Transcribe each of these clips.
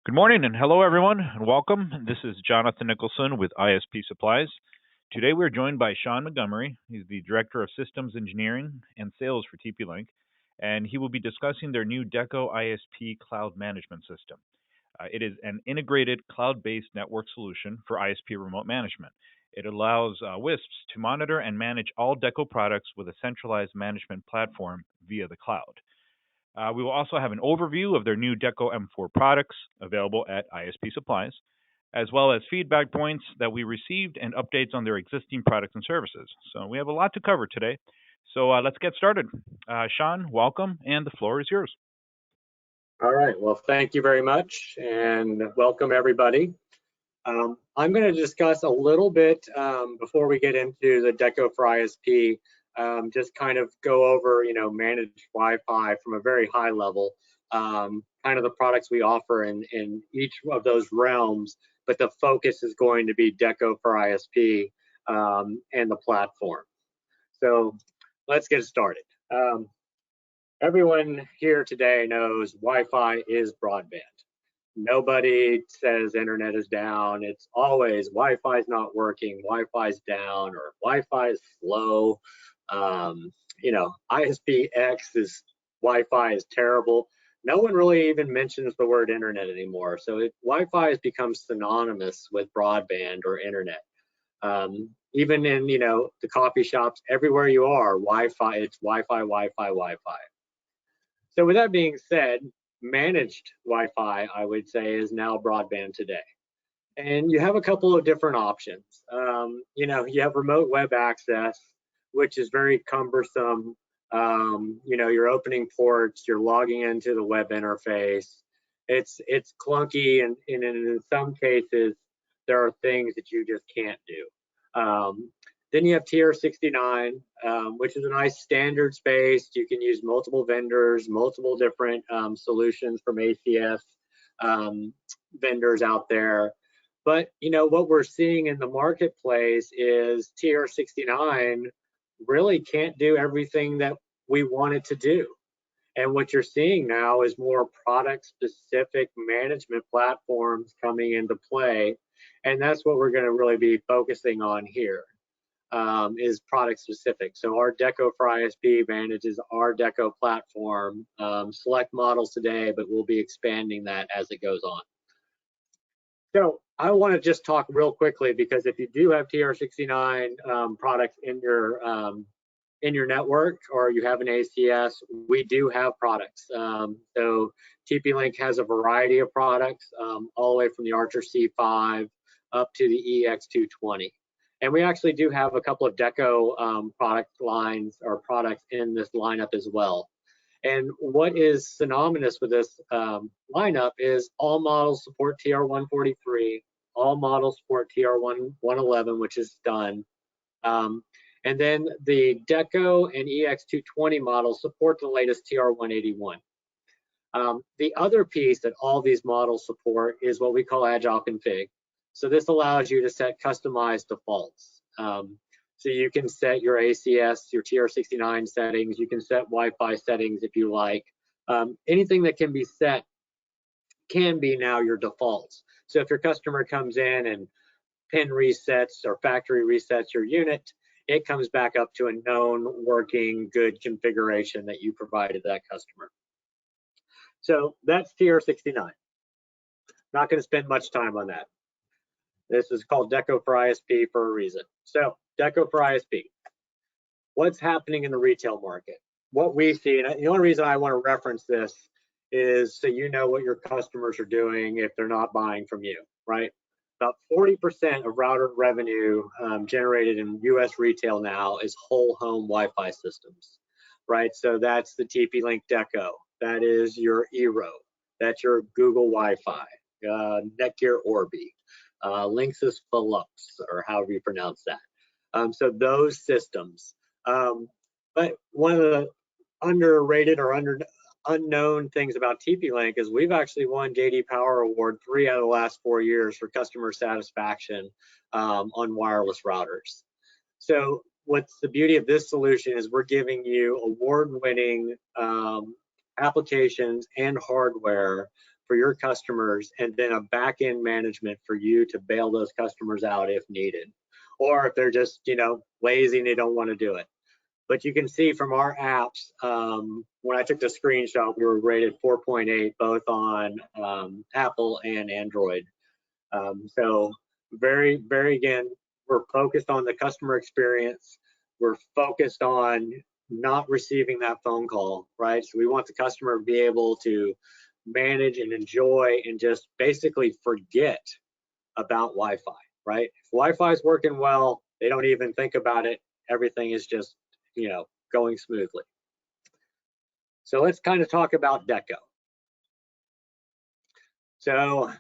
Good morning and hello everyone and welcome. This is Jonathan Nicholson with ISP Supplies. Today we're joined by Sean Montgomery. He's the Director of Systems Engineering and Sales for TP-Link, and he will be discussing their new Deco ISP Cloud Management System. It is an integrated cloud-based network solution for ISP Remote Management. It allows WISPs to monitor and manage all Deco products with a centralized management platform via the cloud. We will also have an overview of their new Deco M4 products available at ISP Supplies, as well as feedback points that we received and updates on their existing products and services. So we have a lot to cover today. So let's get started. Sean, welcome, and the floor is yours. All right, well, thank you very much, and welcome everybody. I'm going to discuss a little bit before we get into the Deco for ISP, just kind of go over, managed Wi-Fi from a very high level, kind of the products we offer in each of those realms, but the focus is going to be Deco for ISP and the platform. So let's get started. Everyone here today knows Wi-Fi is broadband. Nobody says internet is down. It's always Wi-Fi is not working, Wi-Fi is down, or Wi-Fi is slow. ISP-X is Wi-Fi is terrible. No one really even mentions the word internet anymore. So Wi-Fi has become synonymous with broadband or internet. Even in the coffee shops, everywhere you are, Wi-Fi. It's Wi-Fi, Wi-Fi, Wi-Fi. So with that being said, managed Wi-Fi, I would say, is now broadband today. And you have a couple of different options. You have remote web access, which is very cumbersome. You're opening ports, you're logging into the web interface. It's clunky, and in some cases, there are things that you just can't do. Then you have TR69, which is a nice standard space. You can use multiple vendors, multiple different solutions from ACS vendors out there. But what we're seeing in the marketplace is TR69 really can't do everything that we want it to do. And what you're seeing now is more product-specific management platforms coming into play. And that's what we're going to really be focusing on here. Is product specific. So our Deco for ISP manages our Deco platform, select models today, but we'll be expanding that as it goes on. So I want to just talk real quickly, because if you do have TR69 products in your network, or you have an ACS, we do have products. So TP-Link has a variety of products, all the way from the Archer C5 up to the EX220. And we actually do have a couple of Deco product lines or products in this lineup as well. And what is synonymous with this lineup is all models support TR143, all models support TR111, which is done. And then the Deco and EX220 models support the latest TR181. The other piece that all these models support is what we call agile config. So this allows you to set customized defaults. So you can set your ACS, your TR69 settings, you can set Wi-Fi settings if you like. Anything that can be set can be now your defaults. So if your customer comes in and pin resets or factory resets your unit, it comes back up to a known working good configuration that you provided that customer. So that's TR69. Not going to spend much time on that. This is called Deco for ISP for a reason. So Deco for ISP. What's happening in the retail market? What we see, and the only reason I want to reference this is so you know what your customers are doing if they're not buying from you, right? About 40% of router revenue generated in US retail now is whole home Wi-Fi systems, right? So that's the TP-Link Deco. That is your Eero. That's your Google Wi-Fi, Netgear Orbi. Linksys Philips, or however you pronounce that. So those systems. But one of the underrated or unknown things about TP-Link is we've actually won JD Power Award 3 out of the last 4 years for customer satisfaction on wireless routers. So what's the beauty of this solution is we're giving you award-winning applications and hardware for your customers, and then a back-end management for you to bail those customers out if needed, or if they're just, lazy and they don't want to do it. But you can see from our apps, when I took the screenshot, we were rated 4.8 both on Apple and Android. So very, very, again, we're focused on the customer experience. We're focused on not receiving that phone call, right? So we want the customer to be able to manage and enjoy and just basically forget about Wi-Fi, right? If Wi-Fi is working well, they don't even think about it. Everything is just, going smoothly. So let's kind of talk about Deco. So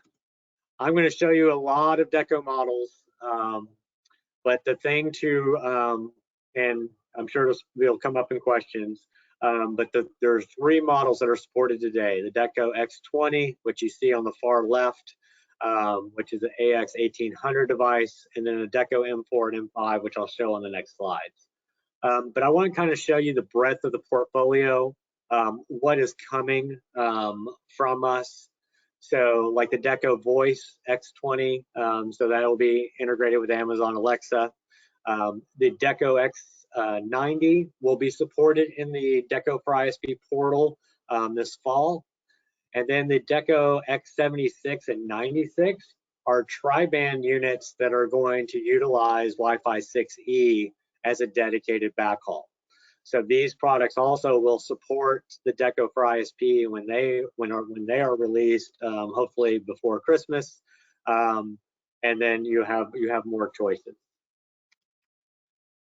I'm going to show you a lot of Deco models, but the thing to, and I'm sure this will come up in questions, but there's 3 models that are supported today. The Deco X20, which you see on the far left, which is an AX1800 device, and then a Deco M4 and M5, which I'll show on the next slides. But I want to kind of show you the breadth of the portfolio, what is coming from us. So like the Deco Voice X20, so that'll be integrated with Amazon Alexa. The Deco X90 will be supported in the Deco for ISP portal this fall. And then the Deco X76 and 96 are tri-band units that are going to utilize Wi-Fi 6E as a dedicated backhaul. So these products also will support the Deco for ISP when they are released, hopefully before Christmas, and then you have more choices.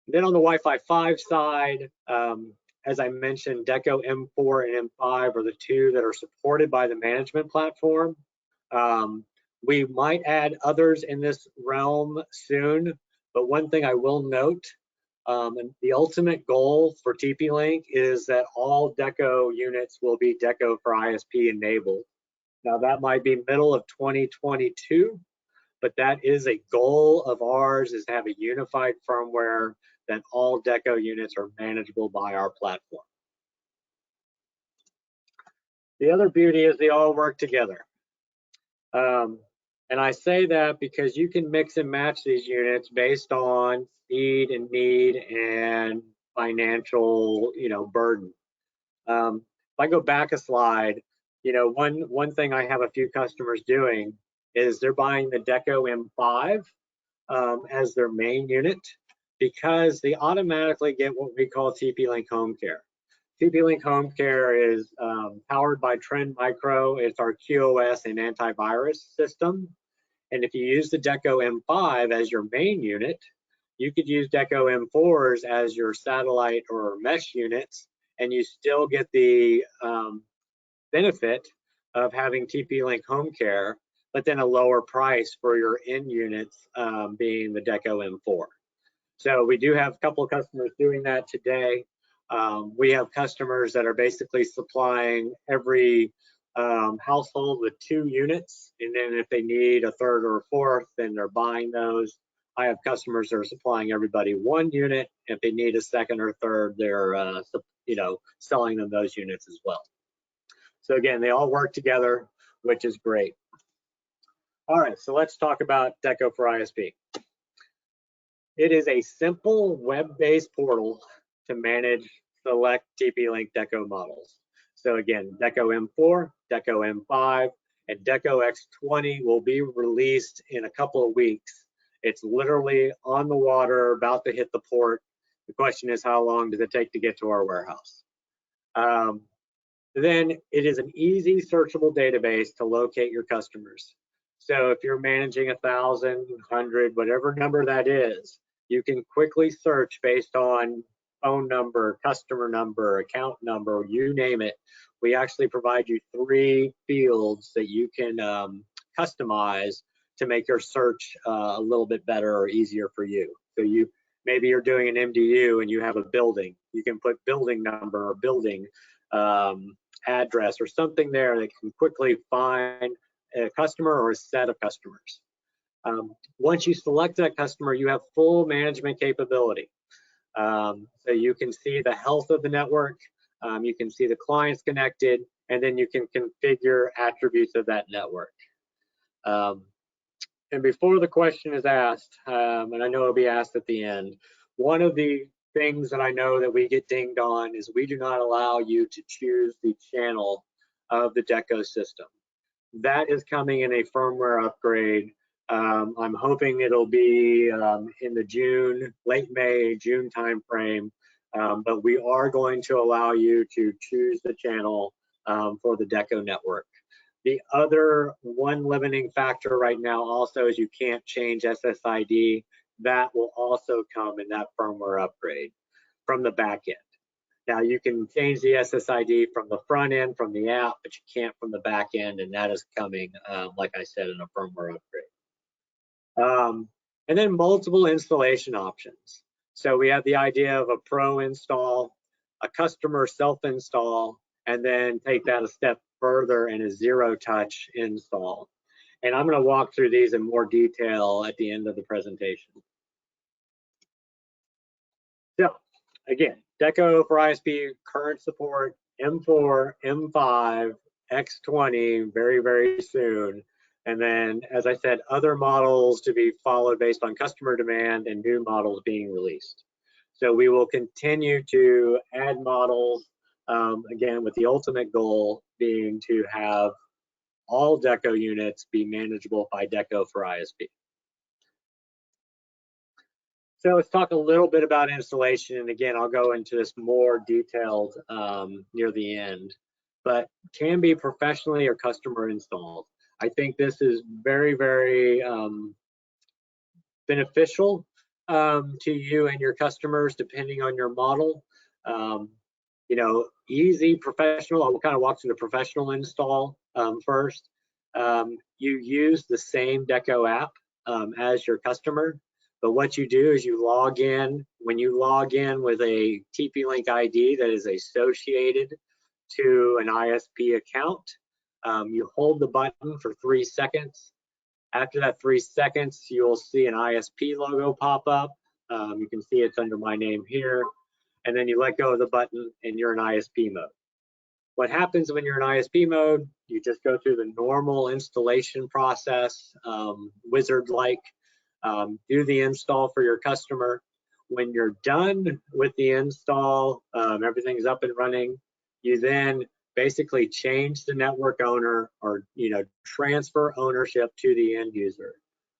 Then on the Wi-Fi 5 side, as I mentioned, Deco M4 and M5 are the 2 that are supported by the management platform. We might add others in this realm soon, but one thing I will note, and the ultimate goal for TP-Link is that all Deco units will be Deco for ISP enabled. Now that might be middle of 2022, but that is a goal of ours, is to have a unified firmware that all Deco units are manageable by our platform. The other beauty is they all work together. And I say that because you can mix and match these units based on speed and need and financial, burden. If I go back a slide, one thing I have a few customers doing is they're buying the Deco M5 as their main unit because they automatically get what we call TP-Link Home Care. TP-Link Home Care is powered by Trend Micro. It's our QoS and antivirus system. And if you use the Deco M5 as your main unit, you could use Deco M4s as your satellite or mesh units, and you still get the benefit of having TP-Link Home Care, but then a lower price for your end units being the Deco M4. So we do have a couple of customers doing that today. We have customers that are basically supplying every household with 2 units, and then if they need a 3rd or a 4th, then they're buying those. I have customers that are supplying everybody 1 unit. If they need a 2nd or 3rd, they're selling them those units as well. So again, they all work together, which is great. All right, so let's talk about Deco for ISP. It is a simple web-based portal to manage select TP-Link Deco models. So again, Deco M4, Deco M5, and Deco X20 will be released in a couple of weeks. It's literally on the water, about to hit the port. The question is, how long does it take to get to our warehouse? Then it is an easy searchable database to locate your customers. So if you're managing 1,000, 100, whatever number that is, you can quickly search based on phone number, customer number, account number, you name it. We actually provide you 3 fields that you can customize to make your search a little bit better or easier for you. So maybe you're doing an MDU and you have a building. You can put building number or building address or something there that can quickly find a customer or a set of customers. Once you select that customer, you have full management capability. So you can see the health of the network, you can see the clients connected, and then you can configure attributes of that network. And before the question is asked, and I know it'll be asked at the end, one of the things that I know that we get dinged on is we do not allow you to choose the channel of the Deco system. That is coming in a firmware upgrade. I'm hoping it'll be in the late May, June timeframe, but we are going to allow you to choose the channel for the Deco network. The other one limiting factor right now also is you can't change SSID. That will also come in that firmware upgrade from the back end. Now you can change the SSID from the front end, from the app, but you can't from the back end, and that is coming, like I said, in a firmware upgrade. And then multiple installation options. So we have the idea of a pro install, a customer self-install, and then take that a step further in a zero-touch install. And I'm going to walk through these in more detail at the end of the presentation. So again, Deco for ISP current support, M4, M5, X20 very, very soon. And then, as I said, other models to be followed based on customer demand and new models being released. So we will continue to add models, again, with the ultimate goal being to have all Deco units be manageable by Deco for ISP. So let's talk a little bit about installation. And again, I'll go into this more detailed near the end, but can be professionally or customer installed. I think this is very, very beneficial to you and your customers, depending on your model. You know, easy professional, I'll kind of walk through the professional install first. You use the same Deco app as your customer, but what you do is you log in. When you log in with a TP-Link ID that is associated to an ISP account, you hold the button for 3 seconds. After that 3 seconds, you'll see an ISP logo pop up. You can see it's under my name here. And then you let go of the button and you're in ISP mode. What happens when you're in ISP mode, you just go through the normal installation process, wizard-like, do the install for your customer. When you're done with the install, everything's up and running, you then basically change the network owner or transfer ownership to the end user.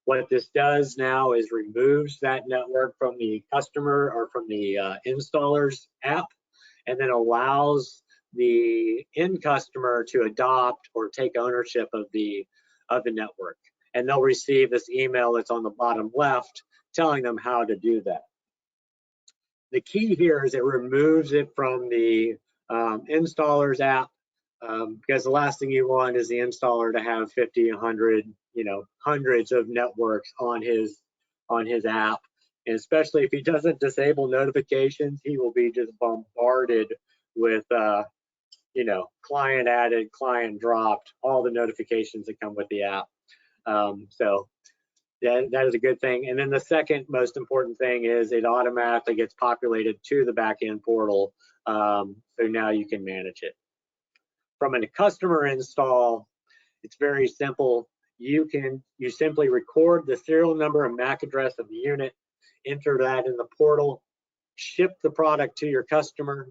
What this does now is removes that network from the customer or from the installer's app, and then allows the end customer to adopt or take ownership of the network. And they'll receive this email that's on the bottom left telling them how to do that. The key here is it removes it from the installer's app, because the last thing you want is the installer to have 50, 100, hundreds of networks on his app. And especially if he doesn't disable notifications, he will be just bombarded with client added, client dropped, all the notifications that come with the app. So that is a good thing. And then the second most important thing is it automatically gets populated to the backend portal, so now you can manage it. From a customer install, it's very simple. You simply record the serial number and MAC address of the unit, enter that in the portal, ship the product to your customer.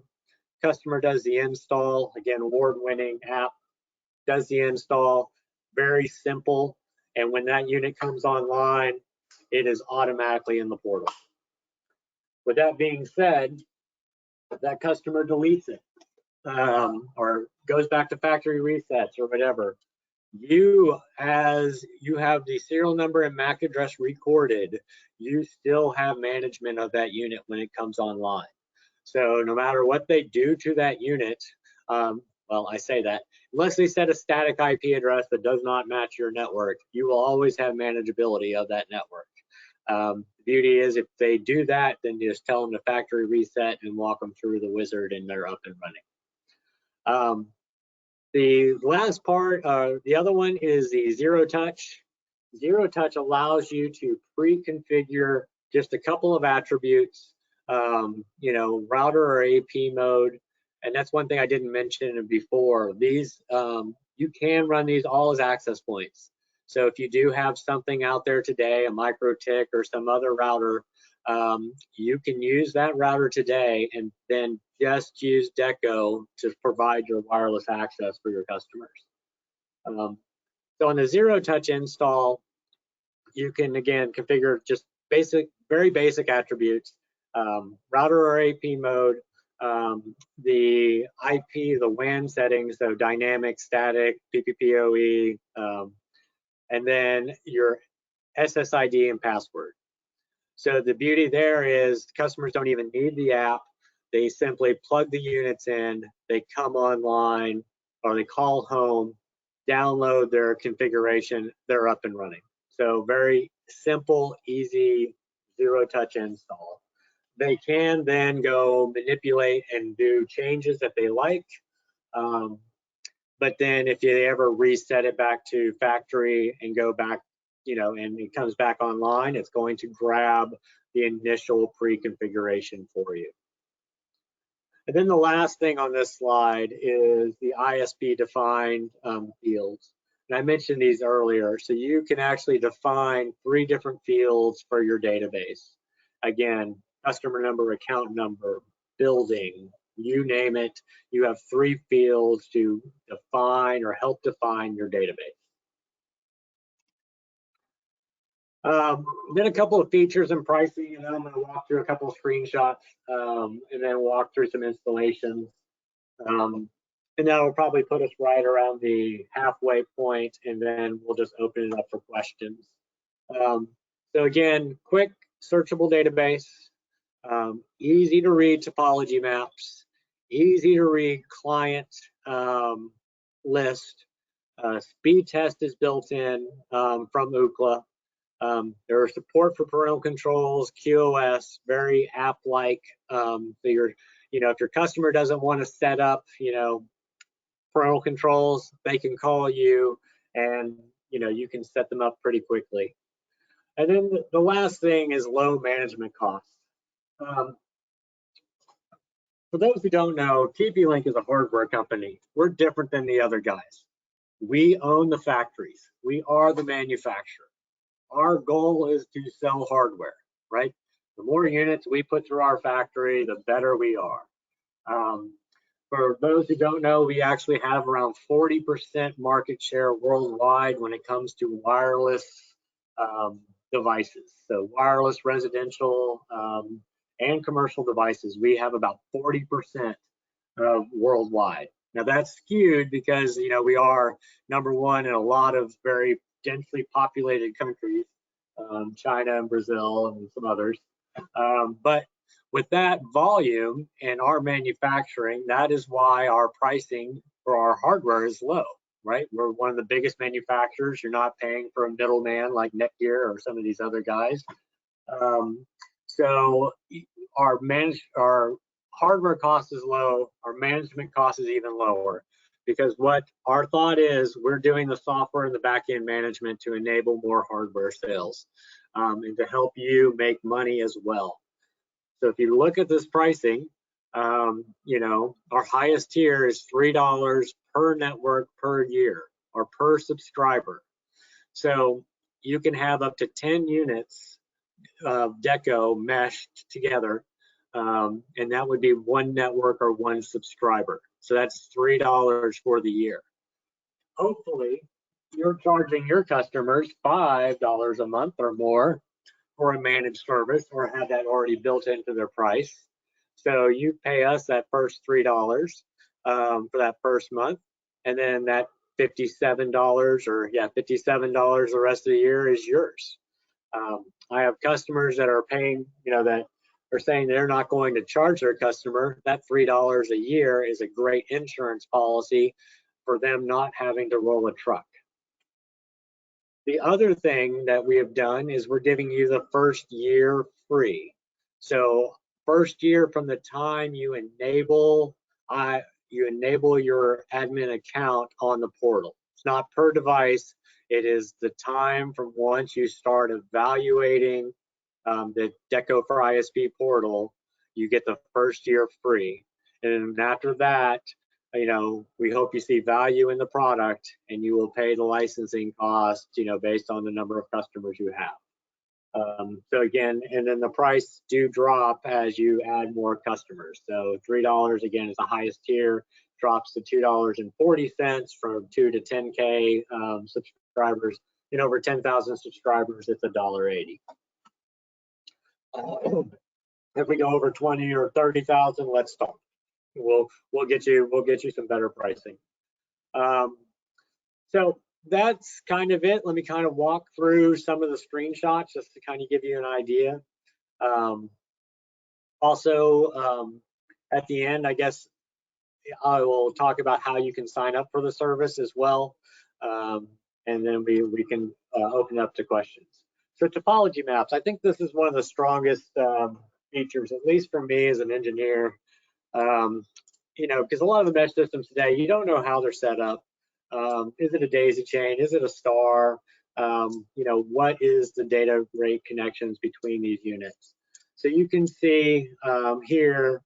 Customer does the install. Again, award-winning app, does the install. Very simple. And when that unit comes online, it is automatically in the portal. With that being said, that customer deletes it or goes back to factory resets or whatever. As you have the serial number and MAC address recorded, you still have management of that unit when it comes online. So no matter what they do to that unit, well, I say that, unless they set a static IP address that does not match your network, you will always have manageability of that network. The beauty is if they do that, then you just tell them to factory reset and walk them through the wizard and they're up and running. The last part, the other one is the zero touch. Zero touch allows you to pre-configure just a couple of attributes, router or AP mode, And that's one thing I didn't mention before. These, you can run these all as access points. So if you do have something out there today, a MikroTik or some other router, you can use that router today and then just use Deco to provide your wireless access for your customers. So on the zero-touch install, you can, again, configure just very basic attributes, router or AP mode, the IP, the WAN settings, so dynamic, static, PPPoE, and then your SSID and password. So the beauty there is customers don't even need the app. They simply plug the units in, they come online, or they call home, download their configuration, they're up and running. So very simple, easy, zero-touch install. They can then go manipulate and do changes that they like. But then if you ever reset it back to factory and go back, and it comes back online, it's going to grab the initial pre-configuration for you. And then the last thing on this slide is the ISP defined fields. And I mentioned these earlier. So you can actually define 3 different fields for your database. Again, customer number, account number, building, you name it. You have 3 fields to define or help define your database. Then a couple of features and pricing, and then I'm going to walk through a couple of screenshots and then walk through some installations. And that will probably put us right around the halfway point, and then we'll just open it up for questions. So again, quick searchable database, easy to read topology maps, easy to read client list. Speed test is built in from Ookla. There are support for parental controls, QoS, very app-like. So if your customer doesn't want to set up, parental controls, they can call you, and you can set them up pretty quickly. And then the last thing is low management costs. For those who don't know, TP-Link is a hardware company. We're different than the other guys. We own the factories. We are the manufacturer. Our goal is to sell hardware, right? The more units we put through our factory, the better we are. For those who don't know, we actually have around 40% market share worldwide when it comes to wireless devices. So wireless residential and commercial devices, we have about 40% worldwide. Now that's skewed because we are #1 in a lot of very densely populated countries, China and Brazil and some others. But with that volume and our manufacturing, that is why our pricing for our hardware is low, right? We're one of the biggest manufacturers. You're not paying for a middleman like Netgear or some of these other guys. So our hardware cost is low, our management cost is even lower, because what our thought is, we're doing the software and the back-end management to enable more hardware sales and to help you make money as well. So if you look at this pricing, our highest tier is $3 per network per year or per subscriber. So you can have up to 10 units of Deco meshed together, and that would be 1 network or 1 subscriber. So that's $3 for the year. Hopefully, you're charging your customers $5 a month or more for a managed service, or have that already built into their price. So you pay us that first $3 for that first month, and then that $57 the rest of the year is yours. I have customers that are paying, that are saying they're not going to charge their customer. That $3 a year is a great insurance policy for them not having to roll a truck. The other thing that we have done is we're giving you the first year free. So first year from the time you enable your admin account on the portal. It's not per device. It is the time from once you start evaluating the Deco for ISP portal, you get the first year free. And after that, we hope you see value in the product, and you will pay the licensing cost, based on the number of customers you have. So again, and then the price do drop as you add more customers. So $3 again is the highest tier, drops to $2.40 from 2 to 10K subscribers. And over 10,000 subscribers, it's $1.80. If we go over 20 or 30,000, let's talk. We'll get you some better pricing. So that's kind of it. Let me kind of walk through some of the screenshots just to kind of give you an idea. Also, at the end, I guess I will talk about how you can sign up for the service as well, and then we can open up to questions. So topology maps, I think this is one of the strongest features, at least for me as an engineer. Because a lot of the mesh systems today, you don't know how they're set up. Is it a daisy chain? Is it a star? What is the data rate connections between these units? So you can see here,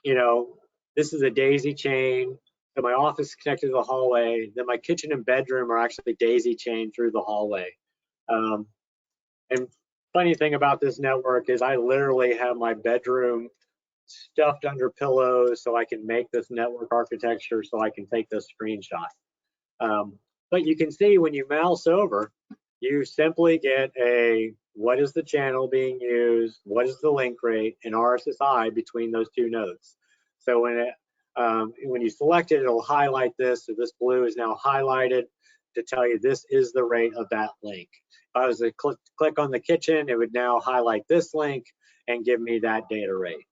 this is a daisy chain. So my office is connected to the hallway. Then my kitchen and bedroom are actually daisy chained through the hallway. And funny thing about this network is I literally have my bedroom stuffed under pillows so I can make this network architecture so I can take this screenshot. But you can see when you mouse over, you simply get what is the channel being used, what is the link rate, and RSSI between those two nodes. So when you select it, it'll highlight this. So this blue is now highlighted to tell you this is the rate of that link. If I was to click on the kitchen, it would now highlight this link and give me that data rate.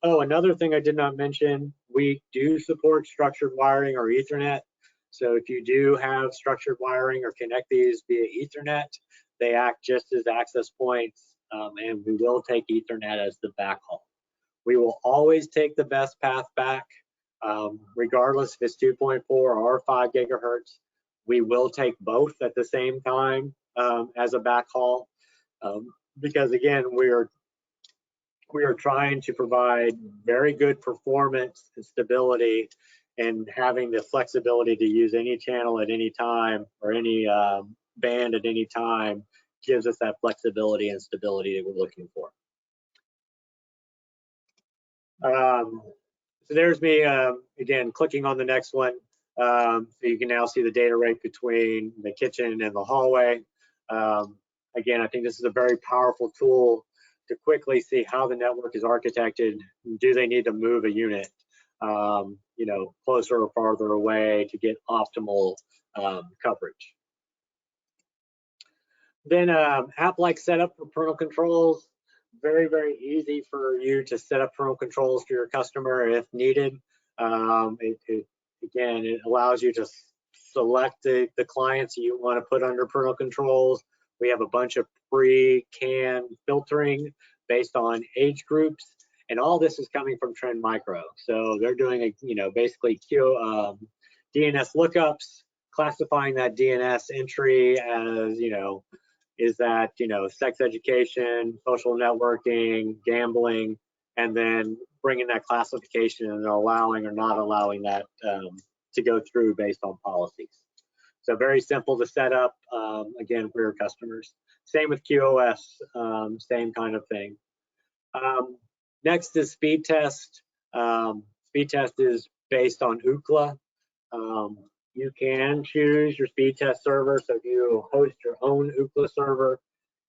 Another thing I did not mention, we do support structured wiring or Ethernet. So if you do have structured wiring or connect these via Ethernet, they act just as access points, and we will take Ethernet as the backhaul. We will always take the best path back, regardless if it's 2.4 or 5 gigahertz. We will take both at the same time as a backhaul, because again, we are trying to provide very good performance and stability, and having the flexibility to use any channel at any time or any band at any time gives us that flexibility and stability that we're looking for. So there's me, again, clicking on the next one. So you can now see the data rate between the kitchen and the hallway. Again, I think this is a very powerful tool to quickly see how the network is architected. Do they need to move a unit, closer or farther away to get optimal coverage? Then app-like setup for parental controls. Very, very easy for you to set up parental controls for your customer if needed. Again, it allows you to select the clients you want to put under parental controls. We have a bunch of pre-canned filtering based on age groups, and all this is coming from Trend Micro. So they're doing basically DNS lookups, classifying that DNS entry as is that sex education, social networking, gambling, and then bringing that classification and allowing or not allowing that to go through based on policies. So very simple to set up, again, for your customers. Same with QoS, same kind of thing. Next is speed test. Speed test is based on Ookla. You can choose your speed test server. So if you host your own Ookla server,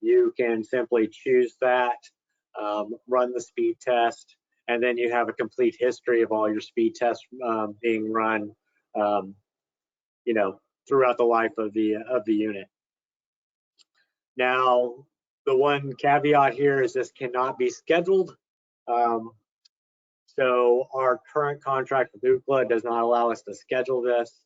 you can simply choose that, run the speed test, and then you have a complete history of all your speed tests being run, throughout the life of the unit. Now, the one caveat here is this cannot be scheduled. So our current contract with Ookla does not allow us to schedule this.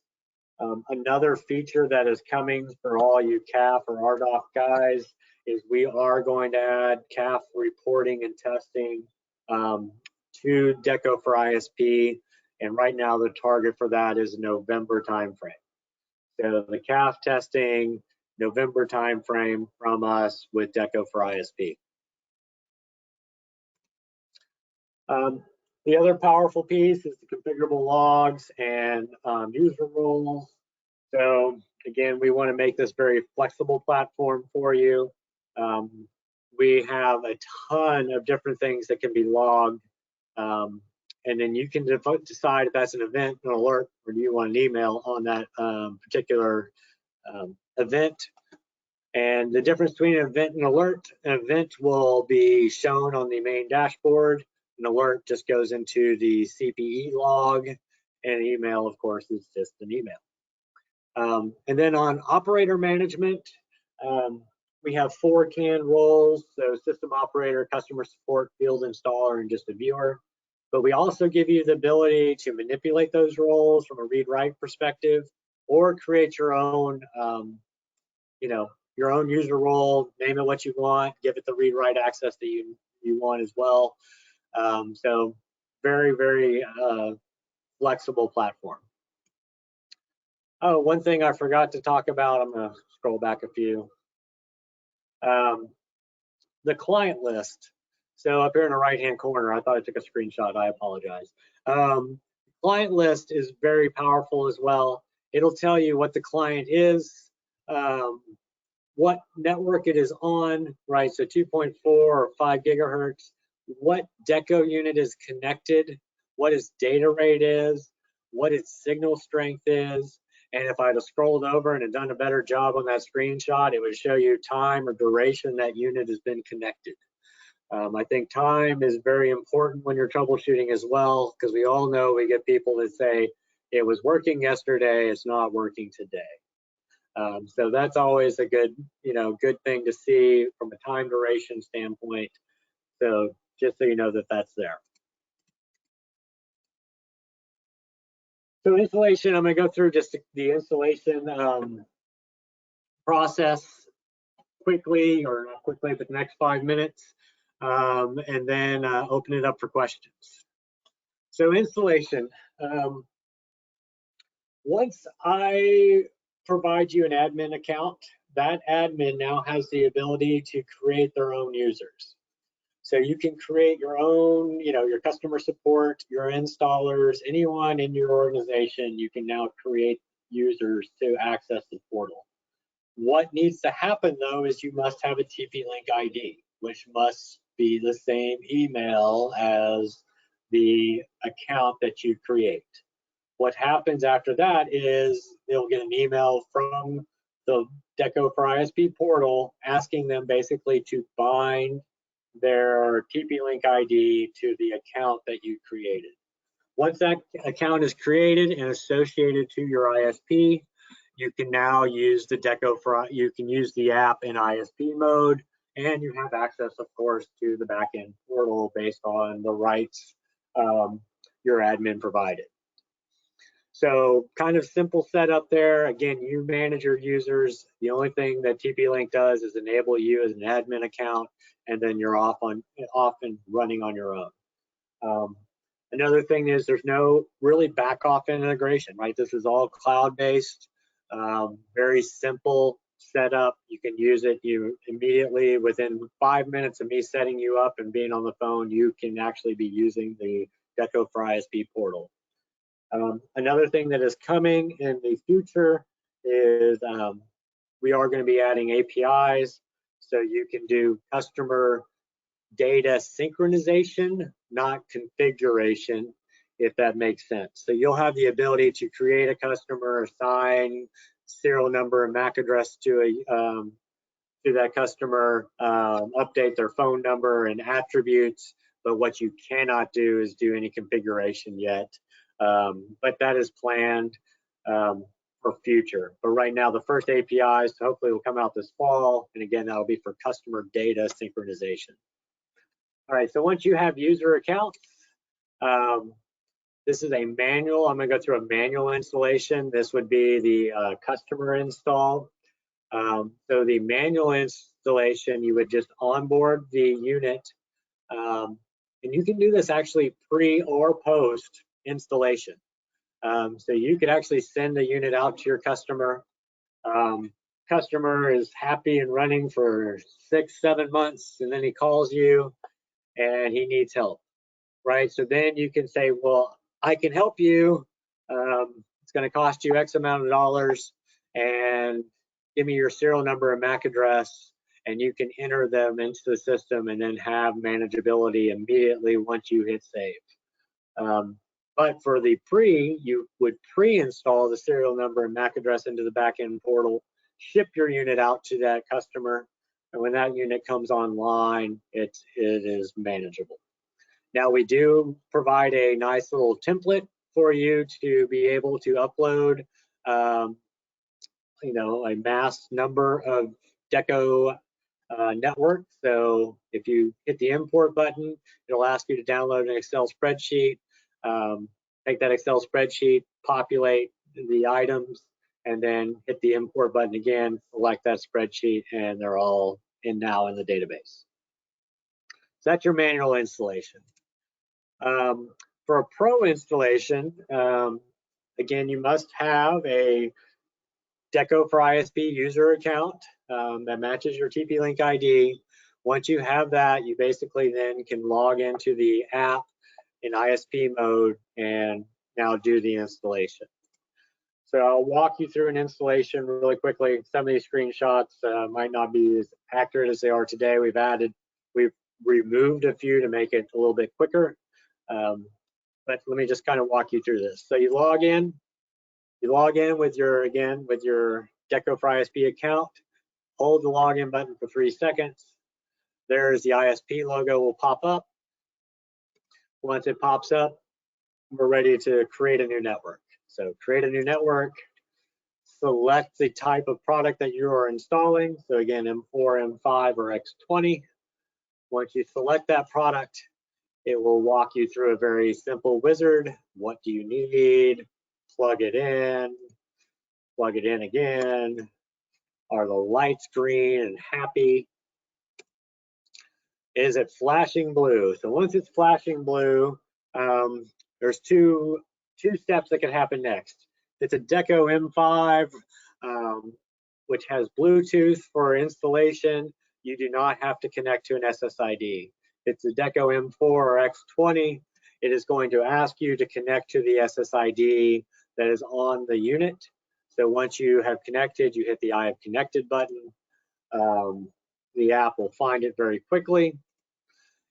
Another feature that is coming for all you CAF or RDoF guys is we are going to add CAF reporting and testing to Deco for ISP, and right now the target for that is November timeframe. So the CAF testing, November timeframe from us with Deco for ISP. The other powerful piece is the configurable logs and user roles. So again, we want to make this very flexible platform for you. We have a ton of different things that can be logged. And then you can decide if that's an event, an alert, or do you want an email on that particular event. And the difference between an event and alert, an event will be shown on the main dashboard. An alert just goes into the CPE log, and an email, of course, is just an email. And then on operator management, we have 4 canned roles, so system operator, customer support, field installer, and just a viewer. But we also give you the ability to manipulate those roles from a read-write perspective, or create your own, your own user role, name it what you want, give it the read-write access that you want as well. So very, very flexible platform. Oh, one thing I forgot to talk about, I'm going to scroll back a few. The client list. So up here in the right-hand corner, I thought I took a screenshot, I apologize. Client list is very powerful as well. It'll tell you what the client is, what network it is on, right? So 2.4 or 5 gigahertz, what Deco unit is connected, what its data rate is, what its signal strength is. And if I'd have scrolled over and had done a better job on that screenshot, it would show you time or duration that unit has been connected. I think time is very important when you're troubleshooting as well, because we all know we get people that say, it was working yesterday, it's not working today. So that's always a good thing to see from a time duration standpoint. So just so you know that that's there. So installation, I'm going to go through just the installation process quickly, or not quickly, but the next 5 minutes, and then open it up for questions. So installation. Once I provide you an admin account, that admin now has the ability to create their own users. So you can create your own, your customer support, your installers, anyone in your organization, you can now create users to access the portal. What needs to happen though is you must have a TP-Link ID, which must be the same email as the account that you create. What happens after that is they'll get an email from the Deco for ISP portal asking them basically to bind their TP-Link ID to the account that you created. Once that account is created and associated to your ISP, you can now use the you can use the app in ISP mode, and you have access, of course, to the backend portal based on the rights your admin provided. So kind of simple setup there. Again, you manage your users. The only thing that TP-Link does is enable you as an admin account, and then you're off and running on your own. Another thing is there's no really back off integration, right? This is all cloud-based, very simple setup. You can use it. You immediately, within 5 minutes of me setting you up and being on the phone, you can actually be using the Deco for ISP portal. Another thing that is coming in the future is we are going to be adding APIs, so you can do customer data synchronization, not configuration, if that makes sense. So you'll have the ability to create a customer, assign serial number and MAC address to that customer, update their phone number and attributes, but what you cannot do is do any configuration yet. But that is planned for future. But right now, the first APIs hopefully will come out this fall, and again, that'll be for customer data synchronization. All right, so once you have user accounts, this is a manual. I'm going to go through a manual installation. This would be the customer install. So the manual installation, you would just onboard the unit, and you can do this actually pre or post installation. So you could actually send a unit out to your customer. Customer is happy and running for 6-7 months, and then he calls you and he needs help. right? So then you can say, well, I can help you. It's going to cost you X amount of dollars, and give me your serial number and MAC address, and you can enter them into the system and then have manageability immediately once you hit save. But for the you would pre-install the serial number and MAC address into the backend portal, ship your unit out to that customer, and when that unit comes online, it is manageable. Now, we do provide a nice little template for you to be able to upload, you know, a mass number of Deco networks. So if you hit the import button, it'll ask you to download an Excel spreadsheet. Take that Excel spreadsheet, populate the items, and then hit the import button again, select that spreadsheet, and they're all now in the database. So that's your manual installation. For a pro installation, again, you must have a Deco for ISP user account that matches your TP-Link ID. Once you have that, you basically then can log into the app in ISP mode and now do the installation. So I'll walk you through an installation really quickly. Some of these screenshots might not be as accurate as they are today. We've removed a few to make it a little bit quicker. But let me just kind of walk you through this. So you log in with your Deco for ISP account, hold the login button for 3 seconds. There's the ISP logo will pop up. Once it pops up, we're ready to create a new network. So create a new network, select the type of product that you are installing. So again, M4, M5, or X20. Once you select that product, it will walk you through a very simple wizard. What do you need? Plug it in again. Are the lights green and happy? Is it flashing blue? So once it's flashing blue, there's two steps that can happen next. It's a Deco M5, which has Bluetooth for installation. You do not have to connect to an SSID. It's a Deco M4 or X20. It is going to ask you to connect to the SSID that is on the unit. So once you have connected, you hit the I have connected button. The app will find it very quickly.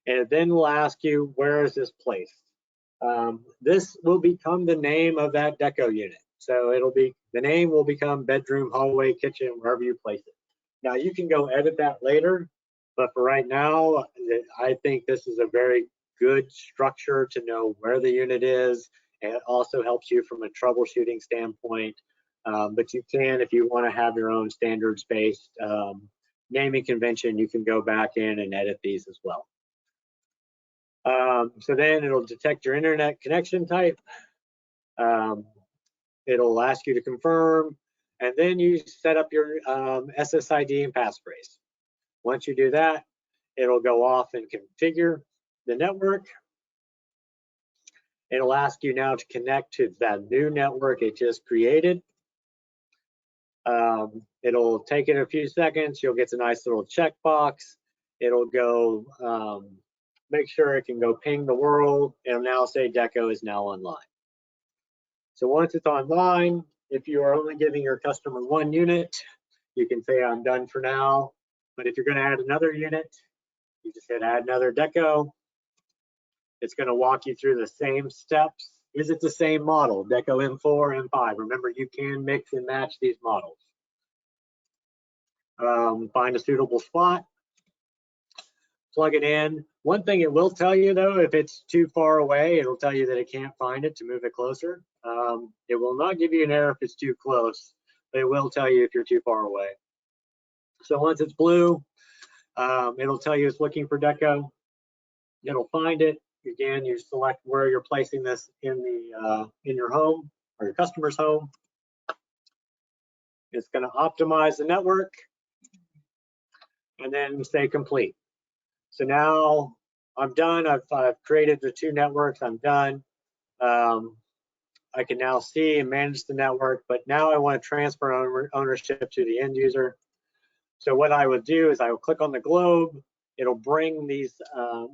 And it then will ask you, where is this placed? This will become the name of that Deco unit. So the name will become bedroom, hallway, kitchen, wherever you place it. Now you can go edit that later, but for right now, I think this is a very good structure to know where the unit is, and it also helps you from a troubleshooting standpoint. But you can, if you want to have your own standards-based naming convention, you can go back in and edit these as well. So then it'll detect your internet connection type. It'll ask you to confirm, and then you set up your SSID and passphrase. Once you do that, it'll go off and configure the network. It'll ask you now to connect to that new network it just created. It'll take it a few seconds. You'll get a nice little checkbox. It'll go make sure it can go ping the world. It'll now say Deco is now online. So once it's online, if you are only giving your customer one unit, you can say I'm done for now. But if you're going to add another unit, you just hit add another Deco. It's going to walk you through the same steps. Is it the same model? Deco M4, M5. Remember, you can mix and match these models. Find a suitable spot. Plug it in. One thing it will tell you though, if it's too far away, it'll tell you that it can't find it to move it closer. It will not give you an error if it's too close, but it will tell you if you're too far away. So once it's blue, it'll tell you it's looking for Deco. It'll find it. Again, you select where you're placing this in your home or your customer's home. It's going to optimize the network and then say complete. So now I'm done. I've created the two networks. I'm done. I can now see and manage the network, but now I want to transfer ownership to the end user. So what I would do is I will click on the globe. It'll bring the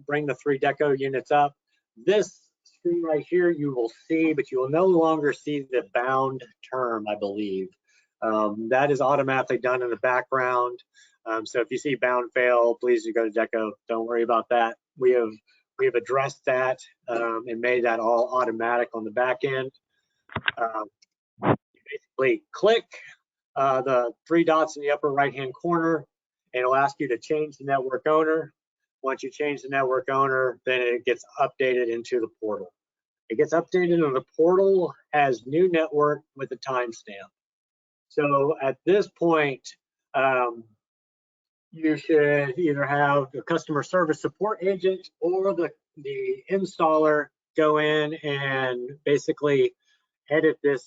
3 Deco units up. This screen right here you will see, but you will no longer see the bound term, I believe. That is automatically done in the background. So if you see bound fail, please do go to Deco. Don't worry about that. We have addressed that and made that all automatic on the back end. You basically click the three dots in the upper right-hand corner, and it'll ask you to change the network owner. Once you change the network owner, then it gets updated into the portal. It gets updated in the portal as new network with a timestamp. So at this point, you should either have the customer service support agent or the installer go in and basically edit this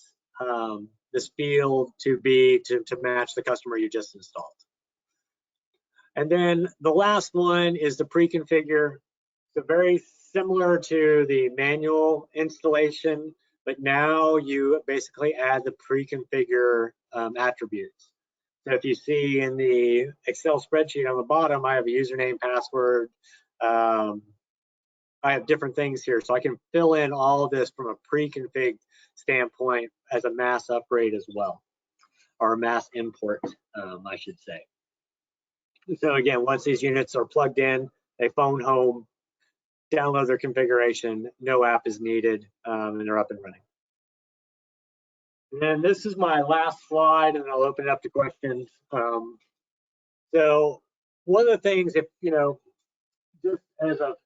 this field to match the customer you just installed. And then the last one is the pre-configure. So very similar to the manual installation, but now you basically add the pre-configure attributes. So if you see in the Excel spreadsheet on the bottom, I have a username, password. I have different things here, so I can fill in all of this from a pre-config standpoint as a mass upgrade as well, or a mass import, I should say. So again, once these units are plugged in, they phone home, download their configuration, no app is needed, and they're up and running. And then this is my last slide, and I'll open it up to questions. So one of the things, if just as a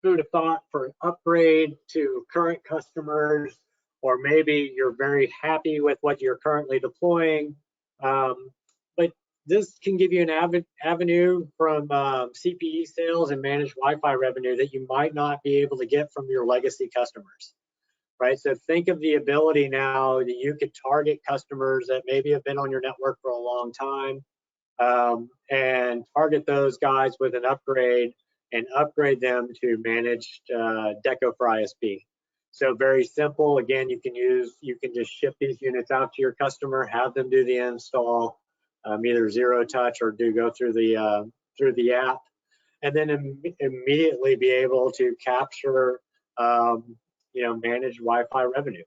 food of thought for an upgrade to current customers, or maybe you're very happy with what you're currently deploying, but this can give you an avenue from CPE sales and managed Wi-Fi revenue that you might not be able to get from your legacy customers, right? So think of the ability now that you could target customers that maybe have been on your network for a long time, and target those guys with an upgrade and upgrade them to managed Deco for ISP. So very simple. Again, you can just ship these units out to your customer, have them do the install, either zero touch or go through the app, and then immediately be able to capture managed Wi-Fi revenue.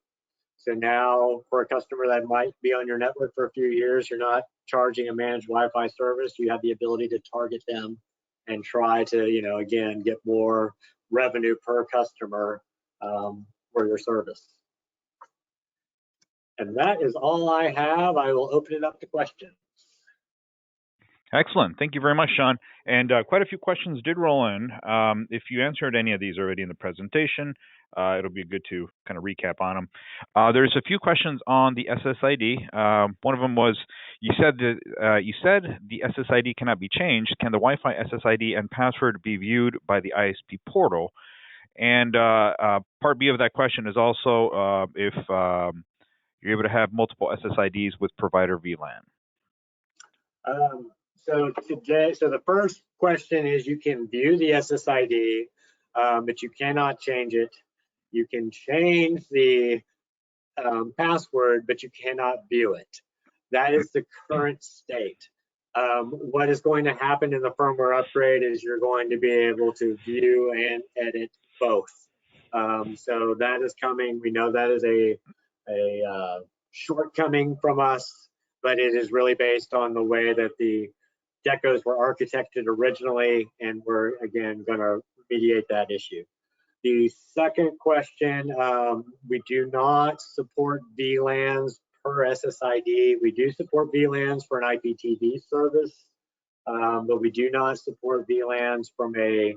So now for a customer that might be on your network for a few years, you're not charging a managed Wi-Fi service. You have the ability to target them and try to, again, get more revenue per customer for your service. And that is all I have. I will open it up to questions. Excellent. Thank you very much, Sean. And quite a few questions did roll in. If you answered any of these already in the presentation, it'll be good to kind of recap on them. There's a few questions on the SSID. One of them was, you said the SSID cannot be changed. Can the Wi-Fi SSID and password be viewed by the ISP portal? And part B of that question is also if you're able to have multiple SSIDs with provider VLAN. So the first question is, you can view the SSID, but you cannot change it. You can change the password, but you cannot view it. That is the current state. What is going to happen in the firmware upgrade is you're going to be able to view and edit both. So that is coming. We know that is a shortcoming from us, but it is really based on the way that the Decos were architected originally, and we're again going to remediate that issue. The second question, we do not support VLANs per SSID. We do support VLANs for an IPTV service, but we do not support VLANs from a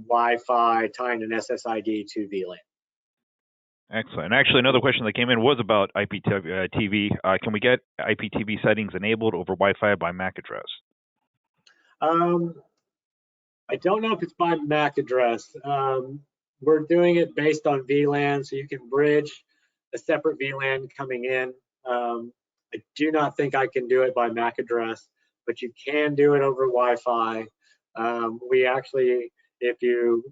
Wi-Fi tying an SSID to VLAN. Excellent. And actually, another question that came in was about IPTV. Can we get IPTV settings enabled over Wi-Fi by MAC address? I don't know if it's by MAC address. We're doing it based on VLAN, so you can bridge a separate VLAN coming in. I do not think I can do it by MAC address, but you can do it over Wi-Fi. We actually, if you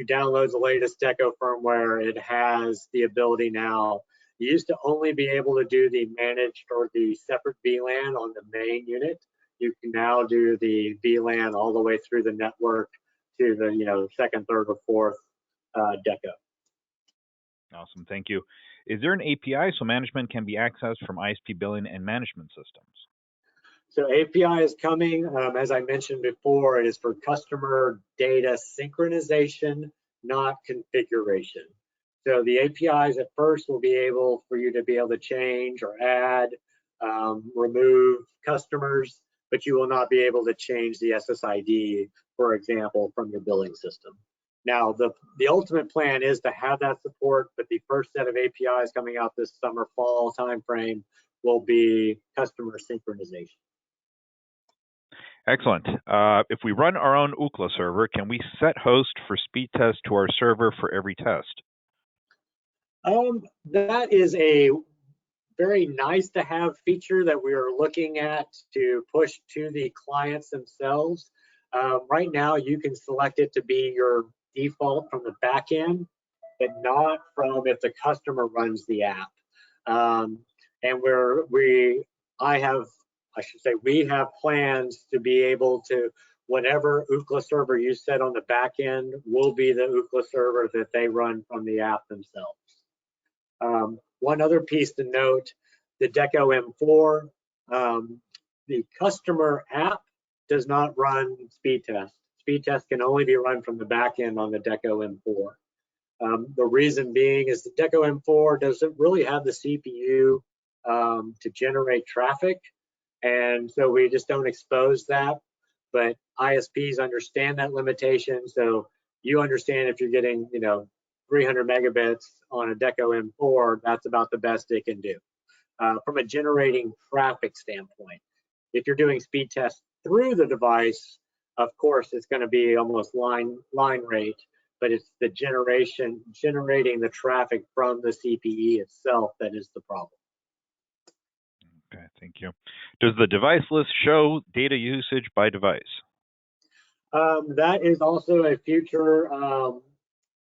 download the latest Deco firmware, it has the ability now. You used to only be able to do the managed or the separate VLAN on the main unit. You can now do the VLAN all the way through the network to the second, third, or fourth Deco. Awesome, thank you. Is there an API so management can be accessed from ISP billing and management systems? So API is coming. As I mentioned before, it is for customer data synchronization, not configuration. So the APIs at first will be able for you to be able to change or add, remove customers, but you will not be able to change the SSID, for example, from your billing system. Now, the ultimate plan is to have that support, but the first set of APIs coming out this summer, fall timeframe will be customer synchronization. Excellent. If we run our own Ookla server, can we set host for speed test to our server for every test? That is a very nice to have feature that we are looking at to push to the clients themselves. Right now, you can select it to be your default from the back end, but not from if the customer runs the app. And we have plans to be able to, whatever Ookla server you set on the back end will be the Ookla server that they run from the app themselves. One other piece to note, the Deco M4, the customer app does not run speed test. Speed test can only be run from the back end on the Deco M4. The reason being is the Deco M4 doesn't really have the CPU to generate traffic, and so we just don't expose that. But ISPs understand that limitation, so you understand if you're getting 300 megabits on a Deco M4, that's about the best it can do. From a generating traffic standpoint, if you're doing speed tests through the device, of course it's going to be almost line rate, but it's the generating the traffic from the CPE itself that is the problem. Okay, thank you. Does the device list show data usage by device? That is also a future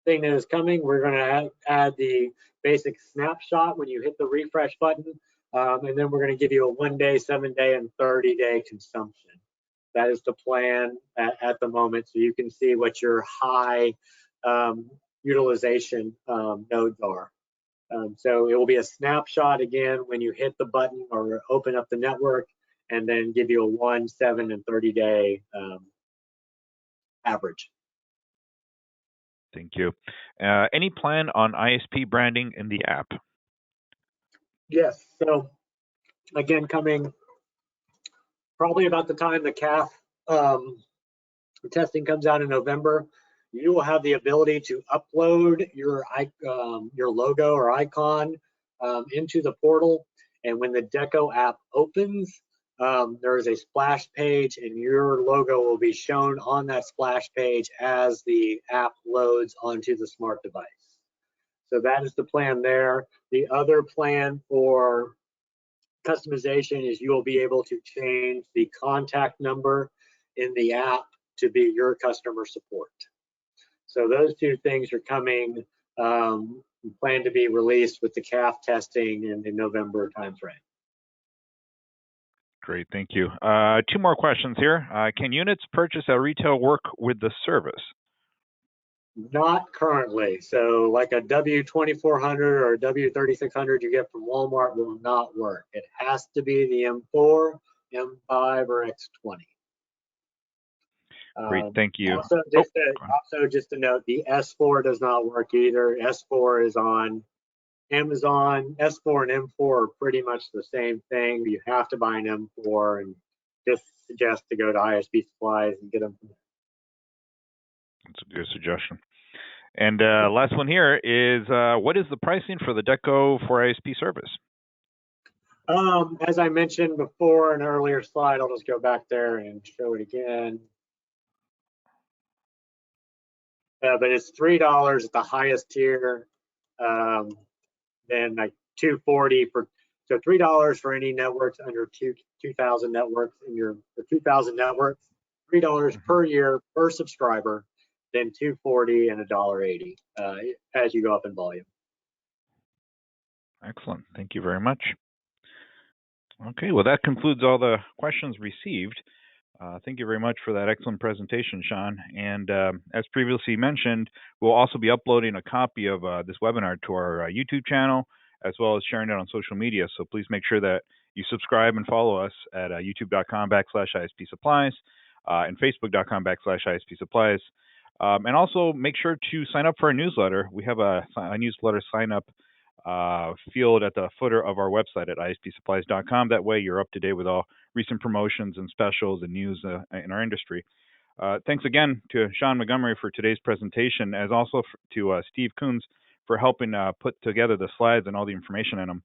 thing that is coming. We're going to add the basic snapshot when you hit the refresh button, and then we're going to give you a 1-day, 7-day, and 30-day consumption. That is the plan at the moment, so you can see what your high utilization nodes are. So it will be a snapshot again when you hit the button or open up the network, and then give you a 1, 7, and 30-day average. Thank you. Any plan on ISP branding in the app? Yes. So again, coming probably about the time the CAF testing comes out in November, you will have the ability to upload your logo or icon into the portal. And when the Deco app opens, there is a splash page, and your logo will be shown on that splash page as the app loads onto the smart device. So that is the plan there. The other plan for customization is you will be able to change the contact number in the app to be your customer support. So those two things are coming, planned to be released with the CAF testing in the November timeframe. Great, thank you. 2 more questions here. Can units purchased at retail work with the service? Not currently. So like a W2400 or a W3600 you get from Walmart will not work. It has to be the M4, M5, or X20. Great, thank you. Also, just to note, the S4 does not work either. S4 is on Amazon. S4 and M4 are pretty much the same thing. You have to buy an M4, and just suggest to go to ISP Supplies and get them from there. That's a good suggestion. And last one here is, what is the pricing for the Deco for ISP service? As I mentioned before in an earlier slide, I'll just go back there and show it again. But it's $3 at the highest tier, then like $240 for, so $3 for any networks under 2,000 networks in your 2,000 networks, $3 per year per subscriber, then $240 and $1.80 as you go up in volume. Excellent. Thank you very much. Okay, well, that concludes all the questions received. Thank you very much for that excellent presentation, Sean. And as previously mentioned, we'll also be uploading a copy of this webinar to our YouTube channel, as well as sharing it on social media. So please make sure that you subscribe and follow us at youtube.com/ISP Supplies and facebook.com/ISP Supplies. And also make sure to sign up for our newsletter. We have a newsletter sign up field at the footer of our website at ispsupplies.com. That way you're up to date with all recent promotions and specials and news in our industry. Thanks again to Sean Montgomery for today's presentation, as also to Steve Coons for helping put together the slides and all the information in them.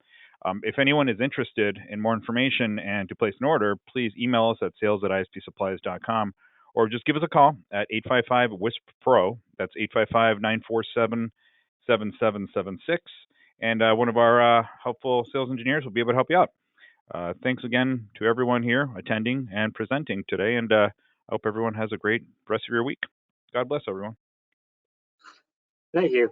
If anyone is interested in more information and to place an order, please email us at sales@ispsupplies.com or just give us a call at 855-WISP-PRO. That's 855-947-7776. And one of our helpful sales engineers will be able to help you out. Thanks again to everyone here attending and presenting today, and I hope everyone has a great rest of your week. God bless everyone. Thank you.